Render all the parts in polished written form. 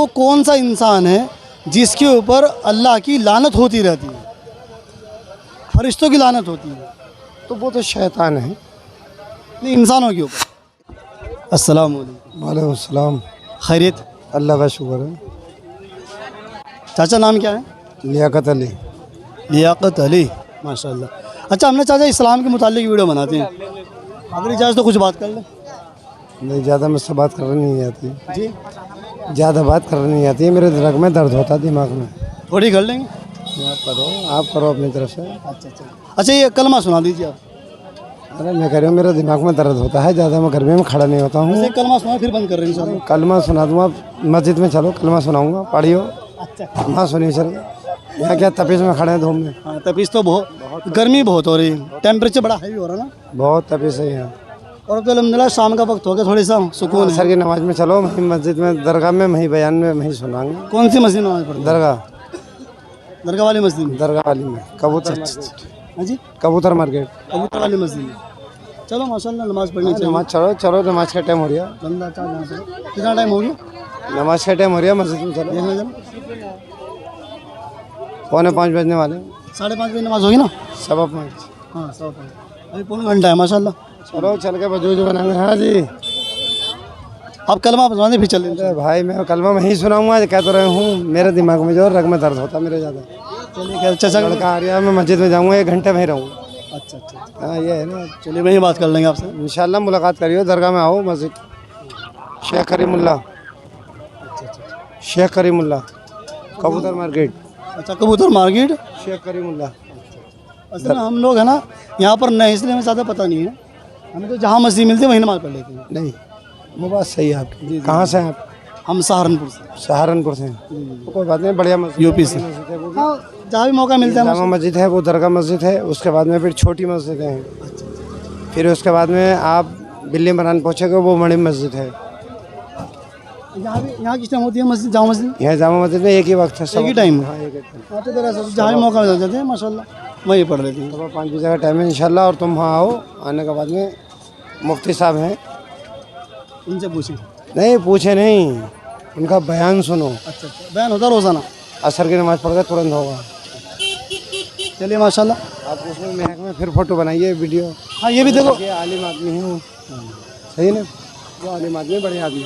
وہ کون سا انسان ہے جس کے اوپر اللہ کی لعنت ہوتی رہتی ہے, فرشتوں کی لعنت ہوتی ہے؟ تو وہ تو شیطان ہے. نہیں, انسانوں کے اوپر. السلام علیکم. وعلیکم السلام. خیریت؟ اللہ کا شکر ہے. چاچا نام کیا ہے؟ لیاقت علی. لیاقت علی, ماشاء اللہ. اچھا, ہم نے چاچا اسلام کے متعلق ویڈیو بناتے ہیں, اگر اجازت تو کچھ بات کر لیں. نہیں, زیادہ مجھ سے بات کرنے نہیں آتی. جی, زیادہ بات کرنے نہیں آتی ہے, میرے رگ میں درد ہوتا ہے دماغ میں. تھوڑی کر لیں گے. آپ کرو اپنی طرف سے. اچھا, یہ کلمہ سنا دیجیے آپ. ارے میں کہہ رہا ہوں میرے دماغ میں درد ہوتا ہے زیادہ, میں گھر میں کھڑا نہیں ہوتا ہوں. کلمہ سنا پھر بند کر رہے ہیں. کلمہ سنا دوں, آپ مسجد میں چلو کلمہ سناؤں گا, پڑھیو. وہاں سنیے چل. یہاں کیا تپیس میں کھڑے ہیں دھوپ میں. ہاں, تپیس تو بہت, گرمی بہت ہو رہی ہے, ٹیمپریچر بڑا ہائی ہو رہا ہے نا, بہت تپیس ہے یہاں. اور تو الحمدللہ شام کا وقت ہو گیا, تھوڑی سا سکون ہے. عصر کی نماز میں چلو, وہیں مسجد میں درگاہ میں وہیں بیان میں وہیں سنائیں گے. کون سی مسجد نماز پڑھتے ہیں؟ درگاہ والی مسجد میں. درگاہ والی میں, کبوتر. ہاں جی, کبوتر مارکیٹ. کبوتر والی مسجد میں. چلو ماشاء اللہ, نماز پڑھنی چاہیے. نماز چلو, نماز کا ٹائم ہو رہا. کتنا ٹائم ہو گیا؟ نماز کا ٹائم ہو رہا, مسجد میں چلو. 4:45 بجنے والے. 5:30 بجے نماز ہوگی نا. 5:15. ہاں, 5:15 ابھی پونا گھنٹہ ہے ماشاء اللہ. چلو چل کے وضو بنائیں گے. ہاں جی, آپ کلمہ سنا دیں پھر چل دیں. بھائی میں کلمہ وہیں سناؤں گا, کہہ تو رہے ہوں میرے دماغ میں جو رگ میں درد ہوتا ہے میرے زیادہ. چلیے, چچا لڑکا آ رہا ہے, میں مسجد میں جاؤں گا, 1 گھنٹے وہیں رہوں گا. اچھا اچھا, ہاں یہ ہے نا. چلیے وہیں بات کر لیں گے آپ سے. انشاءاللہ ملاقات کریو, درگاہ میں آؤ مسجد. شیخ کریم اللہ. شیخ کریم اللہ, کبوتر مارکیٹ. اچھا, کبوتر مارکیٹ, شیخ کریم اللہ. اصل میں ہم لوگ ہیں نا یہاں پر نئے, اس لیے ہمیں زیادہ پتہ نہیں ہے. ہمیں تو جہاں مسجد ملتی ہے وہیں نماز پڑھ لیتے ہیں. نہیں, وہ بات صحیح ہے آپ کی. کہاں سے ہیں آپ؟ ہم سہارنپور سے. سہارنپور سے. کوئی بات نہیں, بڑھیا مسجد. یو پی سے. ہاں, جہاں بھی موقع ملتا ہے. جامع مسجد ہے, وہ درگاہ مسجد ہے. اس کے بعد میں پھر چھوٹی مسجدیں ہیں. پھر اس کے بعد میں آپ بلی مران پہنچے گا, وہ بڑی مسجد ہے. یہاں کس ٹائم ہوتی ہے مسجد, جامع مسجد؟ یہاں جامع مسجد میں ایک ہی وقت ہے, ایک ہی ٹائم. ہاں, ایک ہی ٹائم. تو جہاں بھی موقع مل جاتے ہیں ماشاء اللہ وہیں پڑھ لیتے ہیں. 5 بجے کا ٹائم ہے انشاءاللہ. اور تم وہاں آؤ, آنے کے بعد میں مفتی صاحب ہیں, ان سے پوچھیں. نہیں پوچھے نہیں, ان کا بیان سنو. اچھا اچھا, بیان ہوتا روزانہ. عصر کی نماز پڑھ کے ترنت ہوگا. چلیے ماشاء اللہ. آپ اس میں مہک میں پھر فوٹو بنائیے, ویڈیو. ہاں, یہ بھی دیکھو. یہ عالم آدمی ہے وہ, صحیح نا, وہ عالم آدمی, بڑے آدمی.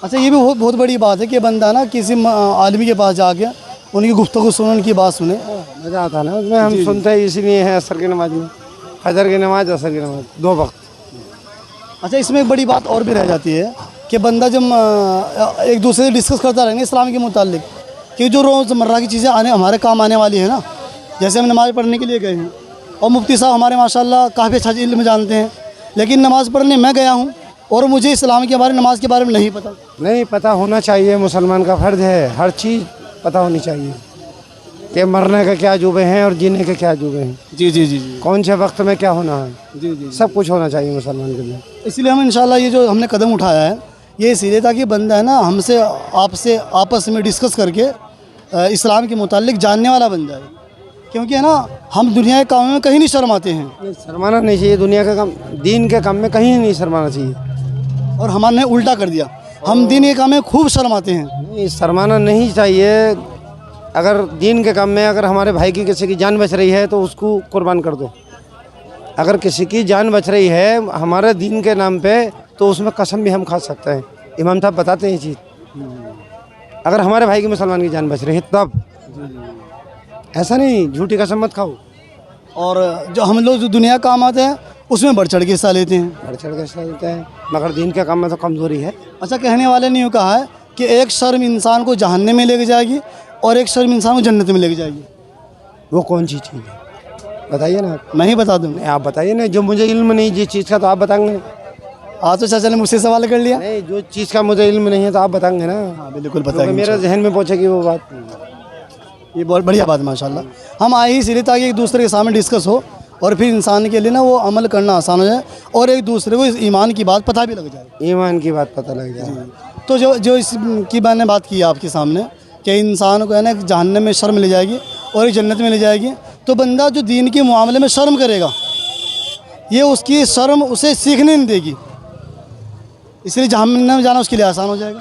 اچھا, یہ بھی بہت بڑی بات ہے کہ بندہ نا کسی عالمی کے پاس جا کے ان کی گفتگو سنے, ان کی بات سنے. مزہ آتا ہے نا اس میں. ہم سنتے ہیں اسی لیے ہیں عصر کی نماز میں. فجر کی نماز, عصر کی نماز, 2 وقت. اچھا, اس میں ایک بڑی بات اور بھی رہ جاتی ہے کہ بندہ جب ایک دوسرے سے ڈسکس کرتا رہیں گے اسلام کے متعلق کہ جو روز مرہ کی چیزیں ہمارے کام آنے والی ہیں نا, جیسے ہم نماز پڑھنے کے لیے گئے ہیں اور مفتی صاحب ہمارے ماشاءاللہ کافی اچھا علم جانتے ہیں, لیکن نماز پڑھنے میں گیا ہوں اور مجھے اسلام کے بارے, نماز کے بارے میں نہیں پتہ. نہیں پتہ ہونا چاہیے, مسلمان کا فرض ہے, ہر چیز پتہ ہونی چاہیے کہ مرنے کے کیا عجوبے ہیں اور جینے کے عجوبے ہیں. جی جی جی جی, کون سے وقت میں کیا ہونا ہے, جی جی, سب کچھ ہونا چاہیے مسلمان کے لیے. اس لیے ہم انشاءاللہ یہ جو ہم نے قدم اٹھایا ہے یہ اس لیے تاکہ بندہ ہے نا ہم سے آپس میں ڈسکس کر کے اسلام کے متعلق جاننے والا بن جائے, کیونکہ ہے نا ہم دنیا کے کاموں میں کہیں نہیں شرماتے ہیں. شرمانا نہیں چاہیے دنیا کا کام, دین کے کام میں کہیں نہیں شرمانا چاہیے. اور ہمارے نے الٹا کر دیا, ہم دین کے کام میں خوب شرماتے ہیں. نہیں, شرمانا نہیں چاہیے. اگر دین کے کام میں اگر ہمارے بھائی کی کسی کی جان بچ رہی ہے تو اس کو قربان کر دو. اگر کسی کی جان بچ رہی ہے ہمارے دین کے نام پہ تو اس میں قسم بھی ہم کھا سکتے ہیں. امام صاحب بتاتے ہیں یہ چیز, اگر ہمارے بھائی کی مسلمان کی جان بچ رہی ہے تب. ایسا نہیں, جھوٹی قسم مت کھاؤ. اور جو ہم لوگ جو دنیا کام آتے ہیں اس میں بڑھ چڑھ کے حصہ لیتے ہیں. بڑھ چڑھ کے حصہ لیتے ہیں, مگر دین کے کام میں تو کمزوری ہے. اچھا, کہنے والے نے یوں کہا ہے کہ ایک شرم انسان کو جہنم میں لے کے جائے گی اور ایک شرم انسان کو جنت میں لے کے جائے گی. وہ کون سی چیز ہے بتائیے نا آپ. میں ہی بتا دوں. آپ بتائیے نا, جو مجھے علم نہیں جس چیز کا تو آپ بتائیں گے. آج تو چاچا نے مجھ سے سوال کر لیا. نہیں, جو چیز کا مجھے علم نہیں ہے تو آپ بتائیں گے نا. ہاں بالکل بتائیں گے, میرے ذہن میں پہنچے گی وہ بات. یہ بہت بڑھیا بات ماشاءاللہ. ہم آئے ہی اسی لیے تاکہ ایک دوسرے کے سامنے ڈسکس ہو اور پھر انسان کے لیے نا وہ عمل کرنا آسان ہو جائے اور ایک دوسرے کو اس ایمان کی بات پتہ بھی لگ جائے. ایمان کی بات پتہ لگ جائے. تو جو اس کی میں نے بات کی آپ کے سامنے کہ انسان کو ہے نا جہنم میں شرم لے جائے گی اور ایک جنت میں لے جائے گی, تو بندہ جو دین کے معاملے میں شرم کرے گا یہ اس کی شرم اسے سیکھنے نہیں دے گی, اس لیے جہنم میں جانا اس کے لیے آسان ہو جائے گا.